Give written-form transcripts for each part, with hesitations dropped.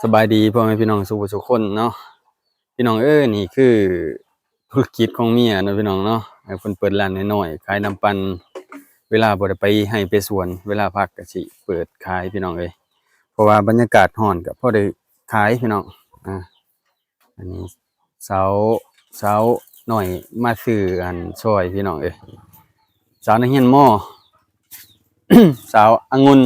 สบายดีพ่อแม่พี่น้องสุขคนเนาะพี่น้องนี่คือธุรกิจของเมียเนาะพี่น้องเนาะให้เพิ่นเปิดร้านน้อยๆขายน้ำปั่นเวลาบ่ได้ไปให้ไปสวนเวลาพักก็สิเปิดขายพี่น้องเอ้ยเพราะว่าบรรยากาศร้อนก็พอได้ขายพี่น้องอ่าอันนี้สาวสาวน้อยมาซื้ออันซอยพี่น้องเอ้ยสาวนักเรียนม. สาวองุ่น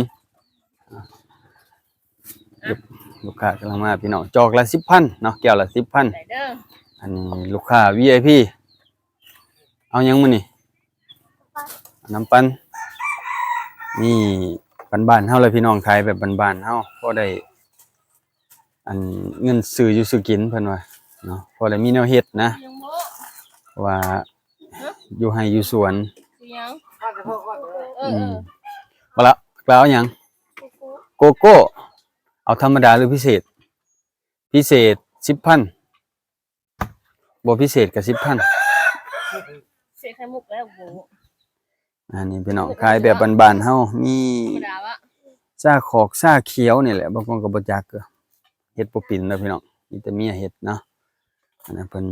ลูกค้ากำลังมาพี่น้องจอกละ10,000เนาะแก้วละ10,000ไหนเด้ออันนี้ลูกค้า VIP เอายังมื้อนี่น้ำปั่นนี่บ้านๆเฮาเลยพี่น้องขายแบบบ้านๆเฮาพอได้อันเงินซื้ออยู่ซื้อกินเพิ่นว่าเนาะพอได้มีแนวเฮ็ดนะยังโมว่าอยู่ไร่อยู่สวนยังอืมบ่ละแล้วเอาหยังโกโก้เอาธรรมดาหรือพิเศษพิเศษ 10,000บ่พิเศษก็10,000เสียไข่มุกแล้วโหอันนี้พี่น้องขายแบบบ้านๆเฮามีธรรมดาวะชาขอกชาเขียวนี่แหละบางคนก็บ่จักเด้อเฮ็ดบ่เป็นเด้อพี่น้องมีแต่เมียเฮ็ดเนาะอันนั้นเพิ่น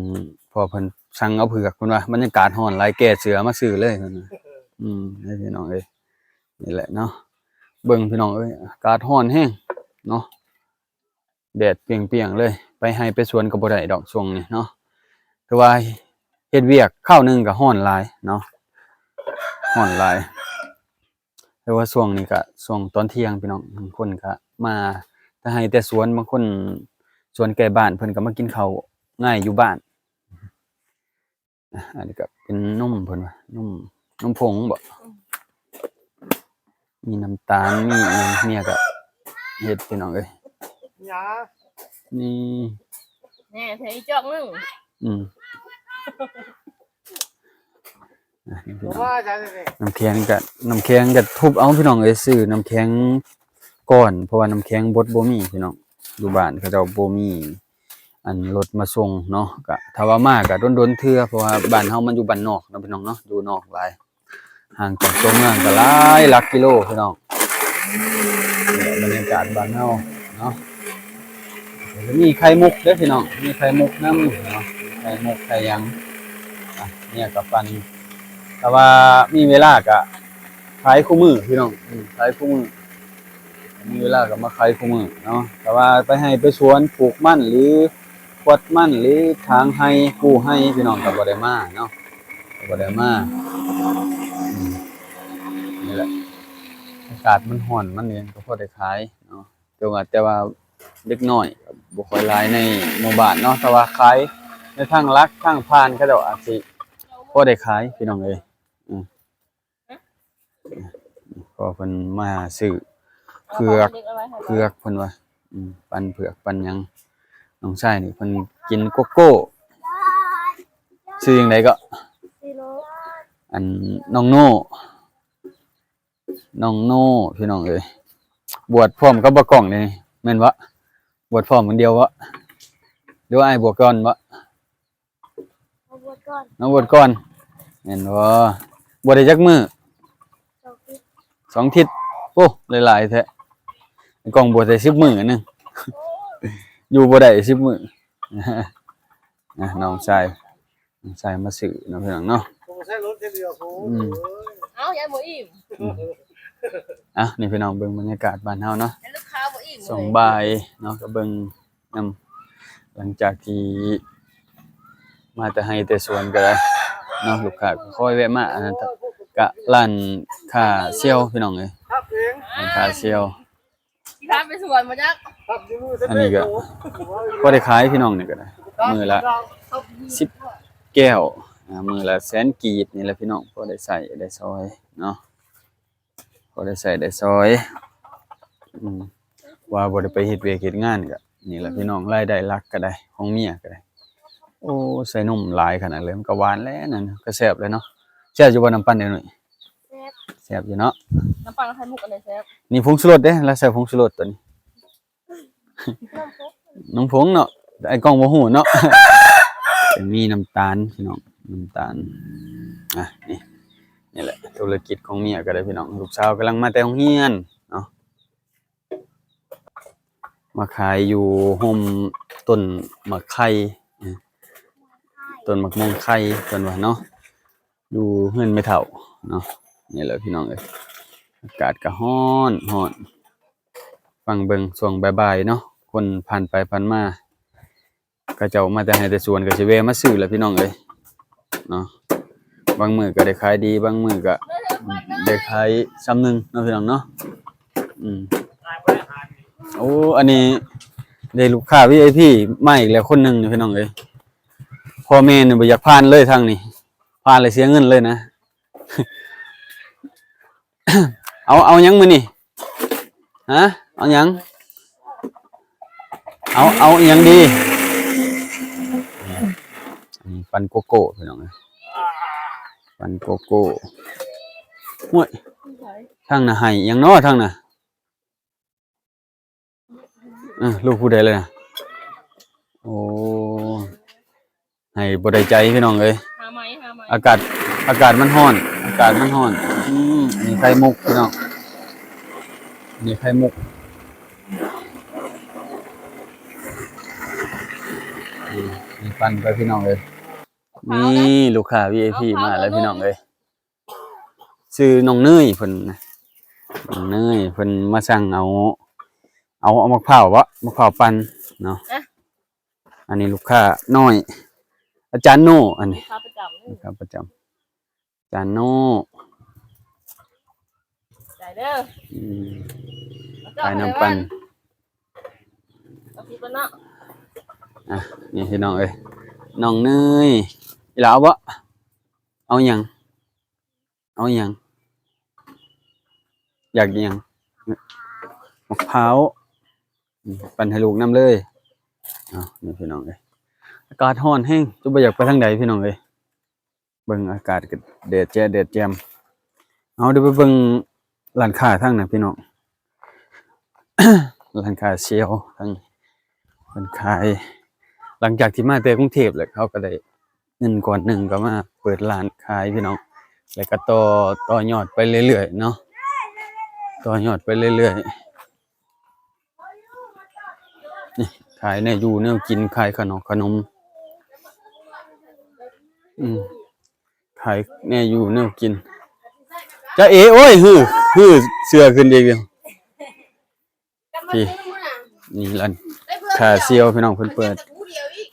พอเพิ่นสั่งเอาเผือกเพิ่นว่าบรรยากาศร้อนหลายแก่เสือมาซื้อเลยเพิ่นว่าให้พี่น้องเอ้ยนี่แหละเนาะเบิ่งพี่น้องเอ้ยอากาศร้อนแรงเนาะแดดเปรี้ยงๆเลยไปไร่ไปสวนก็บ่ได้ดอกช่วงนี้เนาะแต่ว่าเฮ็ดเวียกคราวหนึงก็ร้อนหลายเนาะร้อนหลายแต่ว่าช่วงนี้ก็ช่วงตอนเที่ยงพี่น้องบางคนก็มาถ้าให้แต่สวนบางคนสวนใกล้บ้านเพิ่นก็มากินข้าวง่ายอยู่บ้านอันนี้ก็เป็นนมเพิ่นว่านมผงบ่มีน้ำตาลมีอิหยังเมียก็เฮ็ดพี่น้องเอ้ยนี่แน่เทจอกนึงอืมน้ำแข็งก็ทุบเอาพี่น้องเอ้ยซื้อน้ำแข็งก้อนเพราะว่าน้ำแข็งบดบ่มีพี่น้องอยู่บ้านเขาเจ้าบ่มีอันรถมาส่งเนาะก็ถ้าว่ามาก็ดนๆเทื่อเพราะว่าบ้านเฮามันอยู่บ้านนอกเนาะพี่น้องเนาะอยู่นอกหลายห่างจากตัวเมืองก็หลายหลักกิโลพี่น้องบรรยากาศบ้านเฮาเนาะมีไข่มุกเด้อพี่น้องมีไข่มุกนำเนาะไข่มุกไข่หยังเนี่ยก็ปั่นแต่ว่ามีเวลาก็ขายคู่มือพี่น้องขายคู่มือมีเวลาก็มาขายคู่มือเนาะแต่ว่าไปให้ไปสวนปลูกมันหรือกวดมันหรือทางให้กู้ให้พี่น้องก็บ่ได้มาเนาะบ่ได้มานี่แหละอากาศมันร้อนมันนี่ก็พอได้ขายเนาะแต่ว่าเด็กน้อยก็บ่ค่อยหลายในหมู่บ้านเนาะแต่ว่าขายในทางลักทางผ่านเขาเจ้าอาจสิพอได้ขายพี่น้องเอ้ยก็เพิ่นมาซื้อเผือกเพิ่นว่าปั่นเผือกปั่นหยังน้องชายนี่เพิ่นกินโกโก้ชื่อจังไดก็อันน้องโน่พี่น้องเอ้ยบวชพร้อมกับบ่กล้องนี่แม่นบ่บวชพร้อมคนเดียวบ่หรือว่าอ้ายบวชก่อนบ่น้องบวชก่อนแม่นบ่บวชได้จักมื้อ2 ทิศโอ้หลายๆแท้กล้องบวชได้10 มื้อนึงอยู่บ่ได้10 มื้อน้องชายมาซื้อเนาะพี่น้องเนาะเอ้ายายบ่อิ่มนี่พี่น้องเบิ่งบรรยากาศบ้านเฮาเนาะลูกค้าบ่อิ่มสองบ่ายเนาะก็เบิ่งนำหลังจากที่มาแต่ให้แต่สวนก็ได้เนาะลูกค้าก็คอยแวะมาอันนั้นก็ร้านค้าเซี่ยวพี่น้องเอ้ยร้านค้าเซี่ยวที่พาไปสวนบ่จักอันนี้ก็พอได้ขายพี่น้องนี่ก็ได้มื้อละ10 แก้วมื้อละแสนกีบนี่แหละพี่น้องพอได้ใช้ได้ซอยเนาะพอได้ใช้ได้ซอยว่าบ่ได้ไปเฮ็ดเวียกเฮ็ดงานก็นี่แหละพี่น้องรายได้หลักก็ได้ของเมียก็ได้โอ้ใส่นมหลายขนาดเลยมันก็หวานแล้วนั่นก็แซ่บเลยเนาะแซ่บอยู่บ่น้ำปั่นเด้อหน่อยแซ่บอยู่เนาะน้ำปั่นไข่มุกอันไหนแซ่บนี่ผงชูรสเด้แล้วใส่ผงชูรสตัวนี้น้ำผงเนาะไอ้กล้องบ่ฮู้เนาะจะมีน้ำตาลพี่น้องน้ำตาลนี่แหละธุรกิจของเมียก็ได้พี่น้องลูกสาวกำลังมาแต่โรงเรียนเนาะ มาขายอยู่ห่มต้นมะไข่ต้นมะม่วงไข่ต้นว่าเนาะอยู่เฮือนไม่เฒ่าเนาะนี่แหละพี่น้องเอ้ยอากาศก็ร้อนร้อนฟังเบิ่งช่วงบ่ายๆเนาะคนผ่านไปผ่านมาก็เจ้ามาแต่ให้แต่สวนก็สิแวะมาซื้อแหละพี่น้องเอ้ยเนาะบางมื้อก็ได้ขายดีบางมื้อก็ได้ขายซ้ำนึงเนาะพี่น้องเนาะโอ้อันนี้ได้ลูกค้า VIP มาอีกแล้วคนหนึงนี่พี่น้องเอ้ยพ่อแม่นี่บ่อยากผ่านเลยทางนี้ผ่านเลยเสียเงินเลยนะ เอาหยังมื้อนี่ฮะเอาหยังเอาหยังดีปันโกโก้พี่น้องเอ้ยปันโกโก้ห้วยทางน่ะให้หยังน้อทางน่ะลูกผู้ใดเลยน่ะโอ้ให้บ่ได้ใจพี่น้องเอ้ย หาไหม อากาศมันร้อนอากาศมันร้อนนี่ไข่มุกพี่น้องนี่ไข่มุกนี่ปั่นไปพี่น้องเลยนี่ลูกค้า VIP มาแล้วพี่น้องเลยชื่อน้องเนยเพิ่นนะน้องเนยเพิ่นมาสั่งเอามะพร้าวมะพร้าวปั่นเนาะอันนี้ลูกค้าน้อยอาจารย์โน่อันนี้ ค้าประจำ ลูกค้าประจำอาจารย์โน่ จ่ายเด้อ ขายน้ำปั่น เอาคิดว่าเนาะ นี่พี่น้องเอ้ยน้องเนยอีหลาเอาบ่เอาหยังอยากหยังมะพร้าวปั่นให้ลูกน้ำเลยนี่พี่น้องเอ้ยอากาศร้อนแฮงจุบ่อยากไปทางใดพี่น้องเอ้ยเบิ่งอากาศก็แดดแจ่มเอาเดี๋ยวไปเบิ่งร้านค้าทางนั้นพี่น้อง ร้านค้าเชียวทางเพิ่นขายหลังจากที่มาแต่กรุงเทพแล้วเขาก็ได้เงินก่อนหนึ่งก็มาเปิดร้านขายพี่น้องแล้วก็ต่อยอดไปเรื่อยๆเนาะต่อยอดไปเรื่อยๆนี่ขายเนี่ยอยู่เนี่ยกินขายขนมขายเนี่ยอยู่เนี่ยกินจะเอ๋โอ้ยฮือเสื้อขึ้นอีกแล้วพี่นี่ร้านขาเซียวพี่น้องเพิ่นเปิด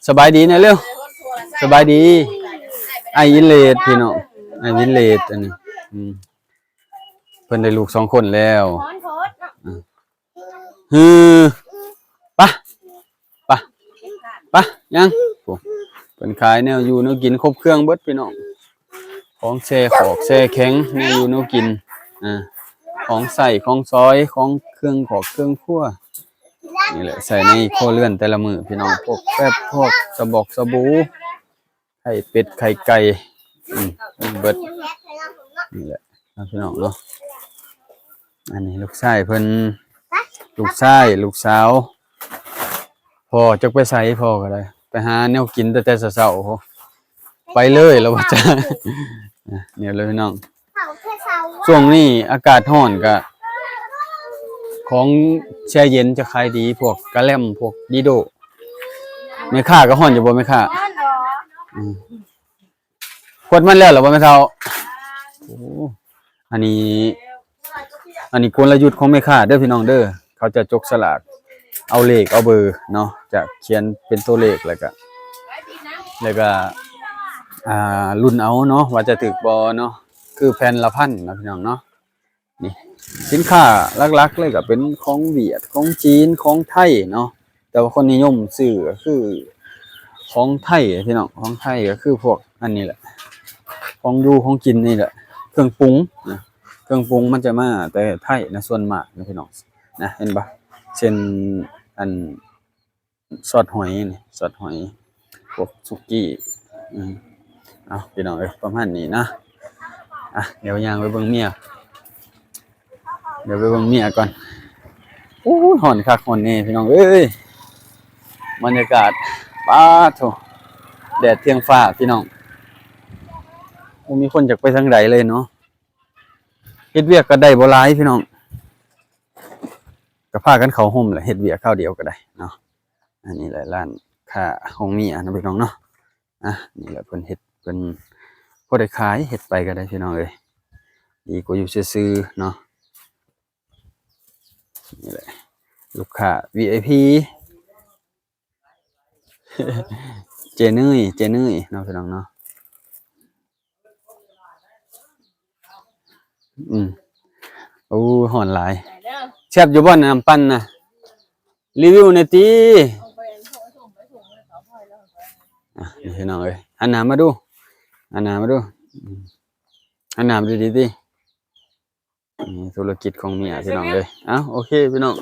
สบายดีนะเร็วสบายดีไอวินเลดพี่น้องไอวินเลดอันนี้เพิ่นได้ลูก2คนแล้วฮือปะยังโอ้เพิ่นขายแนวอยู่แนวกินครบเครื่องเบิดพี่น้องของแช่ขอกแช่แข็งแนวอยู่แนวกินของใส่ของซอยของเครื่องขอกเครื่องครัวนี่แหละใส่ในครัวเรือนแต่ละมื้อพี่น้องพวกแป๊บพวกสบู่ไข่เป็ดไข่ไก่เบิดนี่แหละพี่น้องเนาะอันนี้ลูกชายเพิ่นลูกชายลูกสาวพ่อจักไปไสพ่อก็ได้ไปหาแนวกินแต่เช้าๆไปเลยแล้วว่าจะเนี่ยเลยพี่น้องช่วงนี้อากาศร้อนก็ของแช่เย็นจะขายดีพวกกะแล่มพวกดีโดแม่ค้าก็ฮ้อนอยู่บ่แม่ค้าขวดมันแล้วเหรอบ่แม่เฒ่าโอ้อันนี้กลยุทธ์ของแม่ค้าเด้อพี่น้องเด้อเขาจะจกสลากเอาเลขเอาเบอร์เนาะจะเขียนเป็นตัวเลขแล้วก็รุ่นเอาเนาะว่าจะถูกบ่เนาะคือแผ่นละ1,000นะพี่น้องเนาะนี่สินค้าหลักๆเลยก็เป็นของเวียดของจีนของไทยเนาะแต่ว่าคนนิยมซื้อก็คือของไทยพี่น้องของไทยก็คือพวกอันนี้แหละของอยู่ของกินนี่แหละเครื่องปรุงนะเครื่องปรุงมันจะมาแต่ไทยนะส่วนมากนะพี่น้องนะเห็นปะเช่นอันซอสหอยนี่ซอสหอยพวกสุกี้เอาพี่น้องประมาณนี้นะเดี๋ยวย่างไปเบิ่งเมียก่อนโอ้ฮ้อนคักฮ้อนแน่พี่น้องเอ้ยบรรยากาศป๊าโถแดดเที่ยงฟ้าพี่น้องบ่มีคนจักไปทางใดเลยเนาะเฮ็ดเวียกก็ได้บ่หลายพี่น้อง ก็พากันเข้าห่มแหละเฮ็ดเวียกข้าวเดียวก็ได้เนาะอันนี้แหละร้านค้าของเมียนะพี่น้องเนาะนี่แหละเพิ่นเฮ็ดเพิ่นพอได้ขายเฮ็ดไปก็ได้พี่น้องเอ้ยดีกว่าอยู่ซื่อๆเนาะนี่แหละลูกค้า VIP เจนุ้ยเนาะพี่น้องเนาะโอ้ฮ้อนหลาย ใจเด้อ แซ่บอยู่บ่น้ำปั่นน่ะรีวิวหน่อยติ เอาไปอันโทรส่งไปส่งให้เขาพ่อยแล้วก็ นี่พี่น้องเอ้ยหันหน้ามาดูหันหน้ามาดูหันหน้ามาดูดีๆนี่ธุรกิจของเมียพี่น้องเอ้ยโอเคพี่น้อง